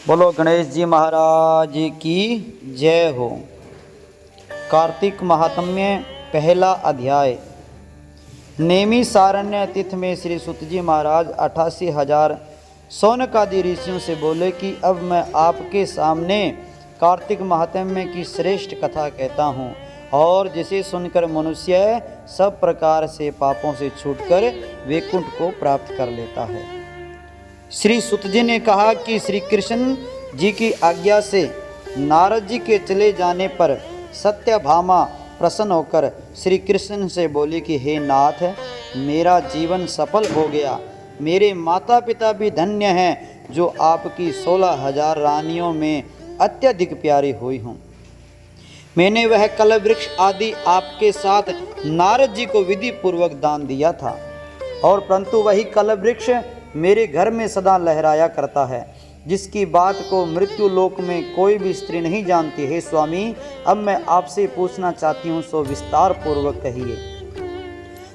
बोलो गणेश जी महाराज की जय हो। कार्तिक महात्म्य पहला अध्याय। नेमी सारण्य तिथि में श्री सुत जी महाराज 88,000 शौनकादि ऋषियों से बोले कि अब मैं आपके सामने कार्तिक महात्म्य की श्रेष्ठ कथा कहता हूँ, और जिसे सुनकर मनुष्य सब प्रकार से पापों से छूटकर वैकुंठ को प्राप्त कर लेता है। श्री सुत जी ने कहा कि श्री कृष्ण जी की आज्ञा से नारद जी के चले जाने पर सत्यभामा प्रसन्न होकर श्री कृष्ण से बोली कि हे नाथ, मेरा जीवन सफल हो गया। मेरे माता पिता भी धन्य हैं जो आपकी 16,000 रानियों में अत्यधिक प्यारी हुई हूँ। मैंने वह कलव वृक्ष आदि आपके साथ नारद जी को विधि पूर्वक दान दिया था, और परंतु वही कलव वृक्ष मेरे घर में सदा लहराया करता है, जिसकी बात को मृत्यु लोक में कोई भी स्त्री नहीं जानती। हे स्वामी, अब मैं आपसे पूछना चाहती हूँ, सो विस्तार पूर्वक कहिए,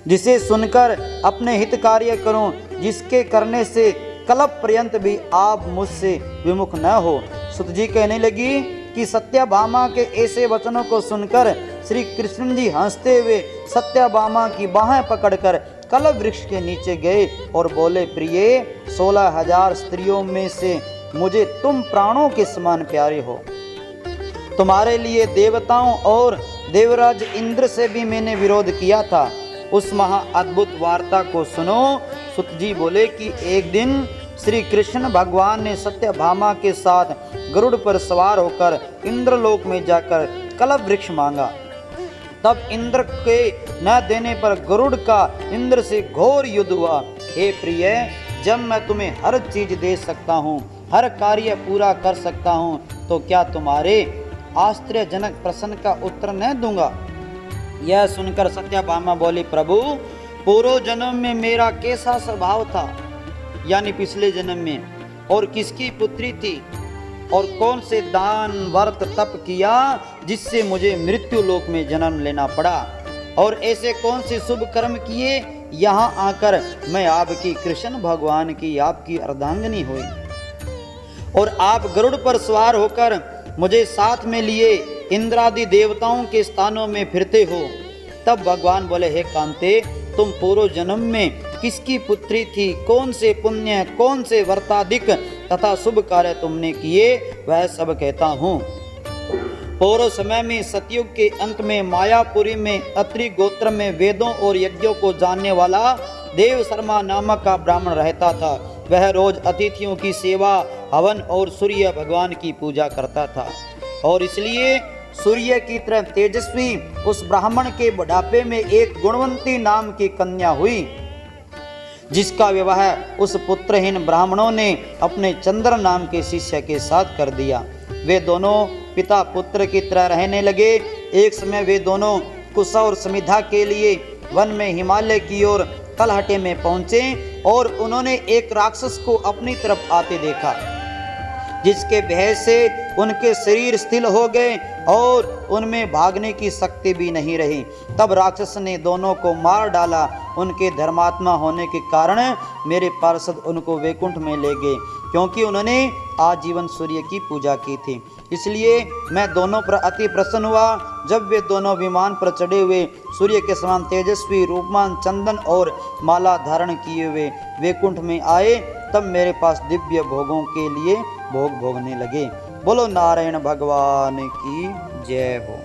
जिसे सुनकर अपने हित कार्य करूं, जिसके करने से कल्प पर्यंत भी आप मुझसे विमुख न हो। सुत जी कहने लगी कि सत्यभामा के ऐसे वचनों को सुनकर श्री कृष्ण जी हंसते हुए सत्यभामा की बाहें पकड़कर कल्प वृक्ष के नीचे गए और बोले, प्रिय, 16,000 स्त्रियों में से मुझे तुम प्राणों के समान प्यारे हो। तुम्हारे लिए देवताओं और देवराज इंद्र से भी मैंने विरोध किया था। उस महा अद्भुत वार्ता को सुनो। सुत जी बोले कि एक दिन श्री कृष्ण भगवान ने सत्यभामा के साथ गरुड़ पर सवार होकर इंद्रलोक में जाकर कल्प वृक्ष मांगा। तब इंद्र के न देने पर गरुड़ का इंद्र से घोर युद्ध हुआ। हे प्रिय, जब मैं तुम्हें हर चीज दे सकता हूँ, हर कार्य पूरा कर सकता हूँ, तो क्या तुम्हारे आश्चर्यजनक प्रश्न का उत्तर न दूंगा? यह सुनकर सत्यभामा बोली, प्रभु, पूर्व जन्म में मेरा कैसा स्वभाव था, यानी पिछले जन्म में, और किसकी पुत्री थी, और कौन से दान व्रत तप किया जिससे मुझे मृत्यु लोक में जन्म लेना पड़ा, और ऐसे कौन से शुभ कर्म किए यहाँ आकर मैं आपकी कृष्ण भगवान की आपकी अर्धांगिनी हुई, और आप गरुड़ पर सवार होकर मुझे साथ में लिए इंद्रादि देवताओं के स्थानों में फिरते हो। तब भगवान बोले, हे कांते, तुम पूर्व जन्म में किसकी पुत्री थी, कौन से पुण्य, कौन से व्रताधिक तथा शुभ कार्य तुमने किए, वह सब कहता हूँ। पूर्व समय में सतयुग के अंत में मायापुरी में अत्रि गोत्र में वेदों और यज्ञों को जानने वाला देव शर्मा नामक का ब्राह्मण रहता था। वह रोज अतिथियों की सेवा, हवन और सूर्य भगवान की पूजा करता था, और इसलिए सूर्य की तरह तेजस्वी उस ब्राह्मण के बुढ़ापे में एक गुणवंती नाम की कन्या हुई, जिसका विवाह उस पुत्रहीन ब्राह्मणों ने अपने चंद्र नाम के शिष्य के साथ कर दिया। वे दोनों पिता पुत्र की तरह रहने लगे। एक समय वे दोनों कुशा और समिधा के लिए वन में हिमालय की ओर तलहटे में पहुंचे, और उन्होंने एक राक्षस को अपनी तरफ आते देखा, जिसके भय से उनके शरीर स्थिर हो गए और उनमें भागने की शक्ति भी नहीं रही। तब राक्षस ने दोनों को मार डाला। उनके धर्मात्मा होने के कारण मेरे पार्षद उनको वैकुंठ में ले गए, क्योंकि उन्होंने आजीवन सूर्य की पूजा की थी। इसलिए मैं दोनों पर अति प्रसन्न हुआ। जब वे दोनों विमान पर चढ़े हुए सूर्य के समान तेजस्वी, रूपमान, चंदन और माला धारण किए हुए वैकुंठ में आए, तब मेरे पास दिव्य भोगों के लिए भोग भोगने लगे। बोलो नारायण भगवान की जय हो।